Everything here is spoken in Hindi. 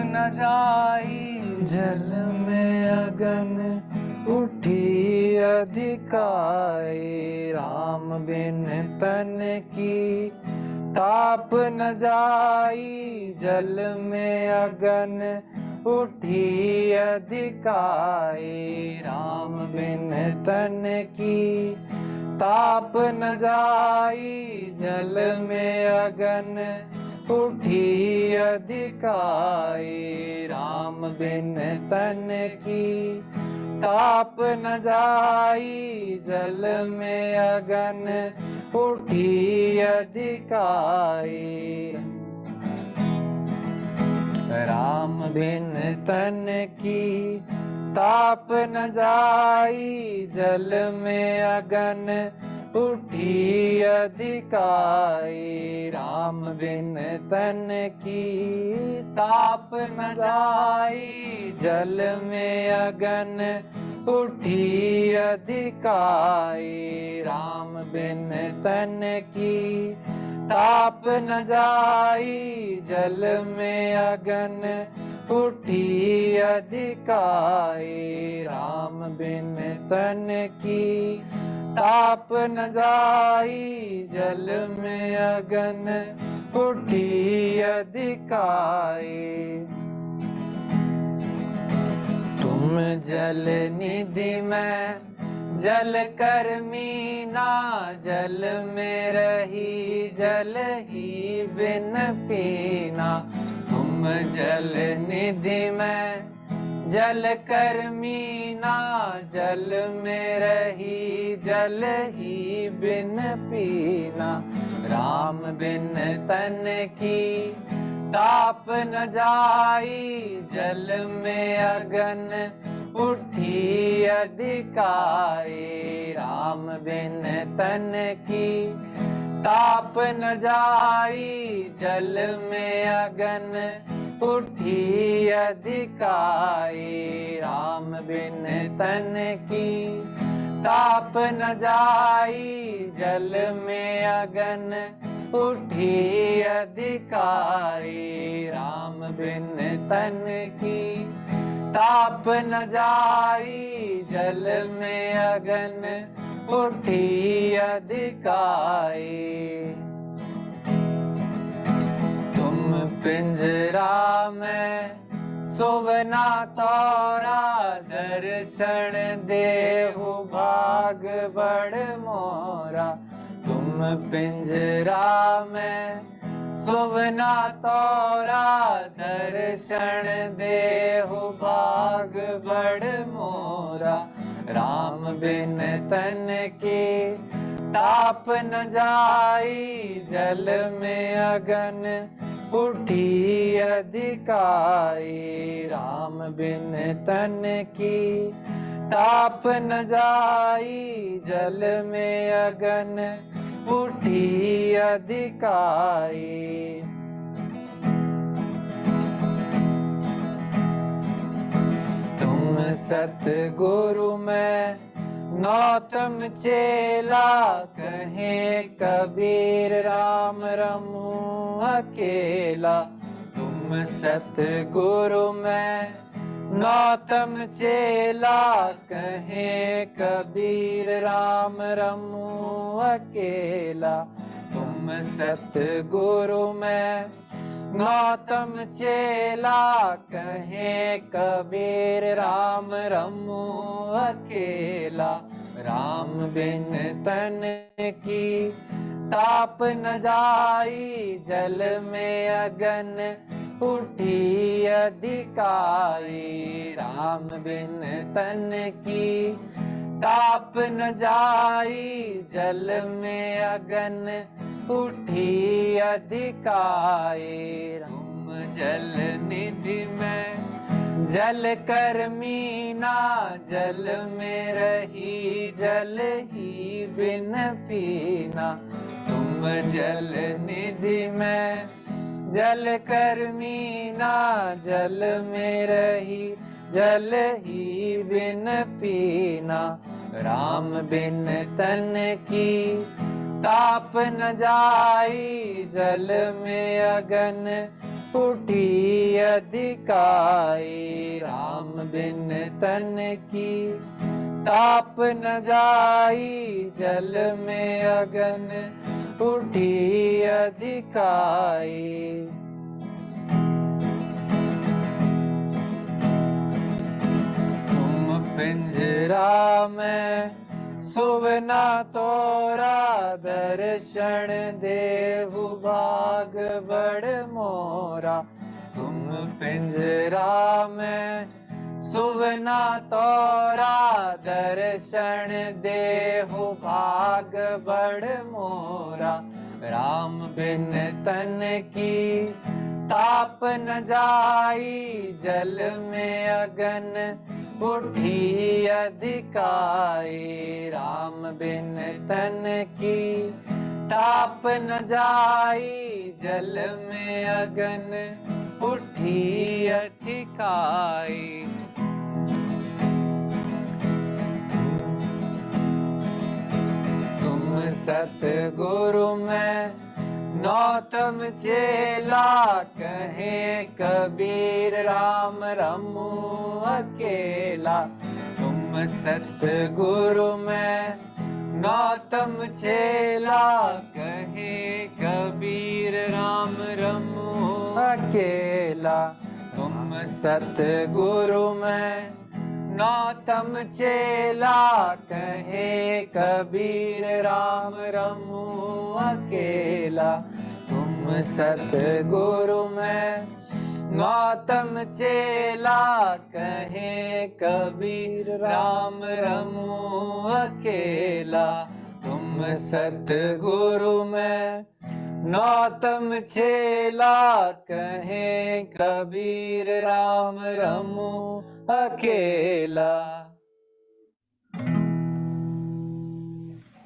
न जाई, जल में अगन उठी अधिकाई। राम बिन तन की ताप न जाई, जल में अगन उठी अधिकाई। राम बिन तन की ताप न जाई, जल में अगन उठी अधिकाई। राम बिन तन की ताप न जाई, जल में अगन उठी अधिकाई। राम बिन तन की ताप न जाई, जल में अगन उठी अधिकाई। राम बिन तन की ताप न जाई, जल में अगन उठी अधिकाई। राम बिन तन की ताप न जाई, जल में अगन उठी अधिकाई। राम बिन तन की ताप न जाई, जल में अगन उठी अधिकाई। तुम जल निधि में जल कर मीना, जल में रही जल ही बिन पीना। तुम जल निधि में जल कर मीना, जल में रही जल ही बिन पीना। राम बिन तन की ताप न जाई, जल में अगन उठी अधिकाई। राम बिन तन की ताप न जाई, जल में अगन उठी अधिकाई। राम बिन तन की ताप न जाई, जल में अगन उठी अधिकाई। राम बिन तन की ताप न जाई, जल में अगन उठी अधिकाई। तुम पिंजरा में सोवना तोरा, दर्शन देहु भाग बड़ मोरा। तुम पिंजरा में सोवना तोरा, दर्शन देहु भाग बड़ मोरा। राम बिन तन की ताप न जाई, जल में अगन उठी अधिकाई। राम बिन तन की ताप न जाई, जल में अगन उठी अधिकाई। तुम सतगुरु में नौतम चेला, कहे कबीर राम रमू अकेला। तुम सतगुरु में नौतम चेला, कहे कबीर राम रमू अकेला। तुम सतगुरु में नौतम चेला, कहे कबीर राम रमू अकेला। राम बिन तन की ताप न जाई, जल में अगन उठी अधिकाई। राम बिन तन की ताप न जाई, जल में अगन उठी अधिकाई। तुम जल निधि में जल कर मीना, जल में रही जल ही बिन पीना। तुम जल निधि में जल कर मीना, जल में रही जल ही बिन पीना। राम बिन तन की ताप न जाई, जल में अगन उठी अधिकाई। राम बिन तन की ताप न जाई, जल में अगन उठी अधिकाई। तुम पिंजरा में सुवना तोरा, दर्शन देहु भाग बड़ मोरा। तुम पिंजरा में सुवना तोरा, दर्शन देहु भाग बड़ मोरा। राम बिन तन की ताप न जाई, जल में अगन उठी अधिकाई। राम बिन तन की ताप न जाई, जल में अगन उठी अधिकाई। तुम सतगुरु में नौतम चेला, कहे कबीर राम रमू अकेला। तुम सतगुरु में नौतम चेला, कहे कबीर राम रमू अकेला। तुम सतगुरु में नौतम चेला, कहे कबीर राम रमू अकेला। तुम सतगुरु में नौतम चेला, कहे कबीर राम रमू अकेला। तुम सतगुरु में नौतम चेला, कहे कबीर राम रमू अकेला।